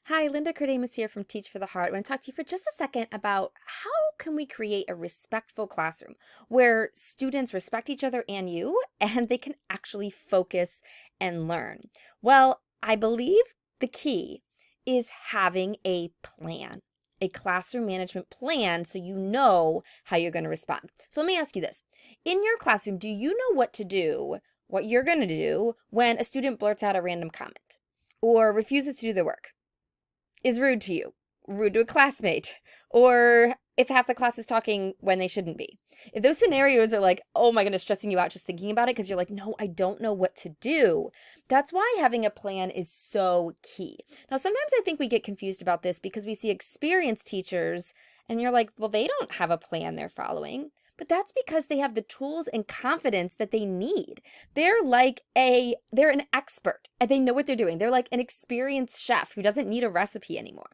Hi, Linda Cardamus here from Teach for the Heart. I want to talk to you for just a second about how can we create a respectful classroom where students respect each other and you, and they can actually focus and learn. Well, I believe the key is having a plan, a classroom management plan, so you know how you're going to respond. So let me ask you this. In your classroom, do you know what to do, what you're going to do when a student blurts out a random comment or refuses to do their work? Is rude to you, rude to a classmate, or if half the class is talking when they shouldn't be. If those scenarios are like, oh my goodness, stressing you out just thinking about it because you're like, no, I don't know what to do. That's why having a plan is so key. Now, sometimes I think we get confused about this because we see experienced teachers and you're like, well, they don't have a plan they're following. But that's because they have the tools and confidence that they need. They're an expert and they know what they're doing. They're like an experienced chef who doesn't need a recipe anymore.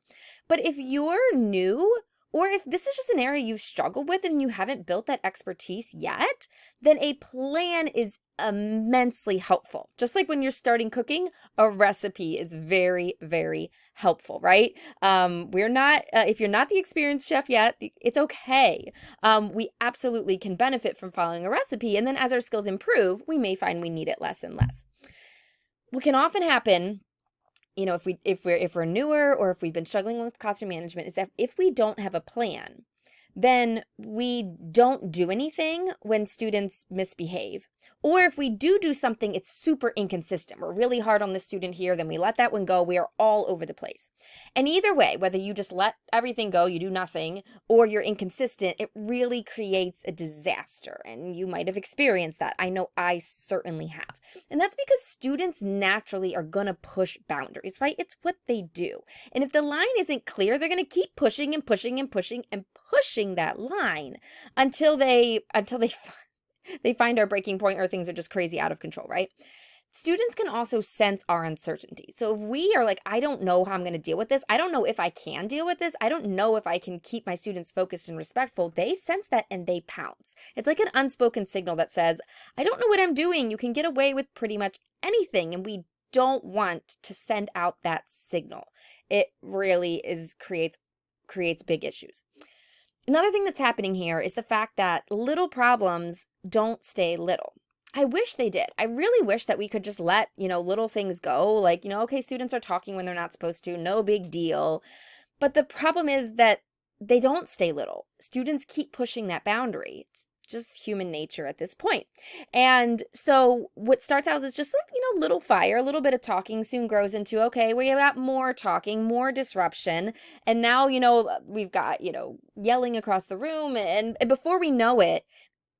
But if you're new, or if this is just an area you've struggled with and you haven't built that expertise yet, then a plan is immensely helpful. Just like when you're starting cooking, a recipe is very, very helpful, right? We're not, if you're not the experienced chef yet, it's okay. We absolutely can benefit from following a recipe. And then as our skills improve, we may find we need it less and less. What can often happen, if we're newer or if we've been struggling with classroom management, is that if we don't have a plan, then we don't do anything when students misbehave. Or if we do something, it's super inconsistent. We're really hard on the student here, then we let that one go. We are all over the place. And either way, whether you just let everything go, you do nothing, or you're inconsistent, it really creates a disaster. And you might have experienced that. I know I certainly have. And that's because students naturally are going to push boundaries, right? It's what they do. And if the line isn't clear, they're going to keep pushing and pushing and pushing and pushing that line until they they find our breaking point or things are just crazy out of control, right? Students can also sense our uncertainty. So if we are like, I don't know how I'm going to deal with this. I don't know if I can deal with this. I don't know if I can keep my students focused and respectful. They sense that and they pounce. It's like an unspoken signal that says, I don't know what I'm doing. You can get away with pretty much anything. And we don't want to send out that signal. It really creates big issues. Another thing that's happening here is the fact that little problems don't stay little. I wish they did. I really wish that we could just let, little things go. Like, okay, students are talking when they're not supposed to. No big deal. But the problem is that they don't stay little. Students keep pushing that boundary. It's just human nature at this point. And so what starts out as just little fire, a little bit of talking soon grows into, okay, we got more talking, more disruption. And now, we've got, yelling across the room. And before we know it,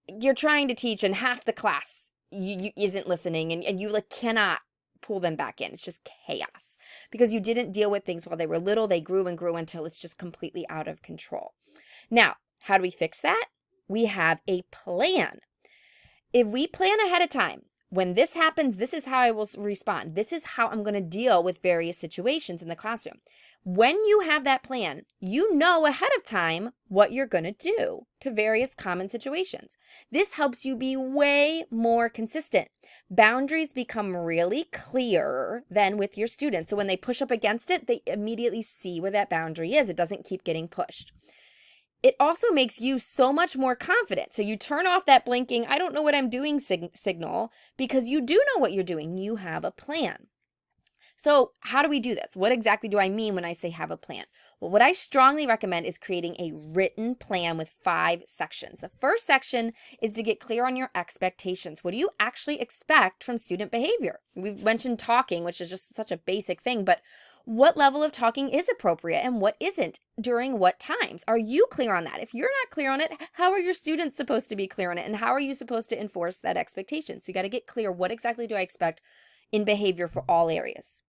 you're trying to teach and half the class you isn't listening and you cannot pull them back in. It's just chaos because you didn't deal with things while they were little. They grew and grew until it's just completely out of control. Now, how do we fix that? We have a plan. If we plan ahead of time, when this happens, this is how I will respond. This is how I'm going to deal with various situations in the classroom. When you have that plan, you know ahead of time what you're going to do to various common situations. This helps you be way more consistent. Boundaries become really clear then with your students. So when they push up against it, they immediately see where that boundary is. It doesn't keep getting pushed. It also makes you so much more confident. So you turn off that blinking, I don't know what I'm doing signal because you do know what you're doing. You have a plan. So how do we do this? What exactly do I mean when I say have a plan? Well, what I strongly recommend is creating a written plan with 5 sections. The first section is to get clear on your expectations. What do you actually expect from student behavior? We've mentioned talking, which is just such a basic thing, but what level of talking is appropriate and what isn't during what times? Are you clear on that? If you're not clear on it, how are your students supposed to be clear on it? And how are you supposed to enforce that expectation? So you got to get clear. What exactly do I expect in behavior for all areas?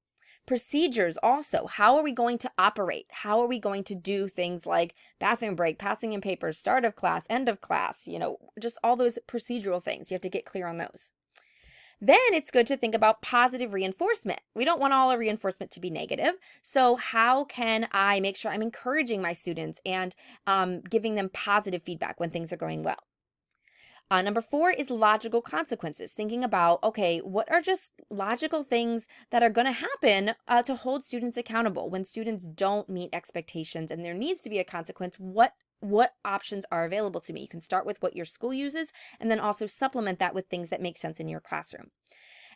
Procedures also. How are we going to operate? How are we going to do things like bathroom break, passing in papers, start of class, end of class, just all those procedural things. You have to get clear on those. Then it's good to think about positive reinforcement. We don't want all our reinforcement to be negative. So how can I make sure I'm encouraging my students and giving them positive feedback when things are going well? Number 4 is logical consequences, thinking about, okay, what are just logical things that are going to happen to hold students accountable when students don't meet expectations and there needs to be a consequence. What options are available to me? You can start with what your school uses and then also supplement that with things that make sense in your classroom.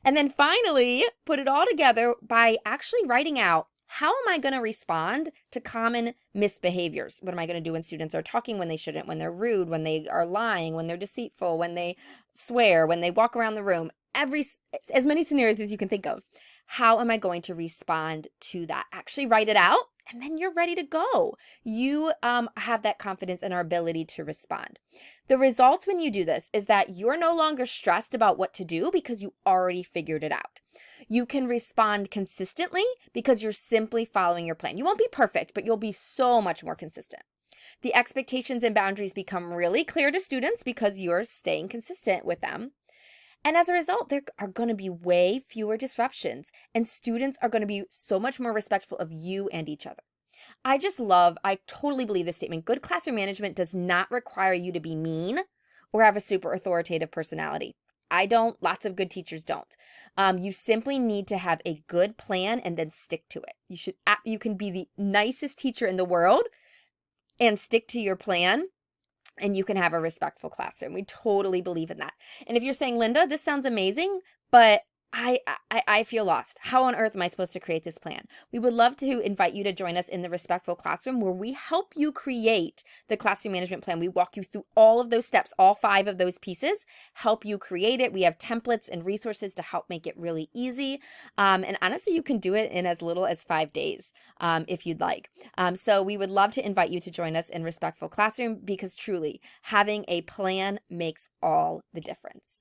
And then finally, put it all together by actually writing out, how am I going to respond to common misbehaviors? What am I going to do when students are talking when they shouldn't, when they're rude, when they are lying, when they're deceitful, when they swear, when they walk around the room? As many scenarios as you can think of. How am I going to respond to that? Actually write it out, and then you're ready to go. You have that confidence in our ability to respond. The results when you do this is that you're no longer stressed about what to do because you already figured it out. You can respond consistently because you're simply following your plan. You won't be perfect, but you'll be so much more consistent. The expectations and boundaries become really clear to students because you're staying consistent with them. And as a result, there are going to be way fewer disruptions, and students are going to be so much more respectful of you and each other. I totally believe this statement. Good classroom management does not require you to be mean or have a super authoritative personality. I don't. Lots of good teachers don't. You simply need to have a good plan and then stick to it. You can be the nicest teacher in the world and stick to your plan, and you can have a respectful classroom. We totally believe in that. And if you're saying, Linda, this sounds amazing, but I feel lost. How on earth am I supposed to create this plan? We would love to invite you to join us in the Respectful Classroom, where we help you create the classroom management plan. We walk you through all of those steps, all 5 of those pieces, help you create it. We have templates and resources to help make it really easy. And honestly, you can do it in as little as 5 days if you'd like. So we would love to invite you to join us in Respectful Classroom, because truly having a plan makes all the difference.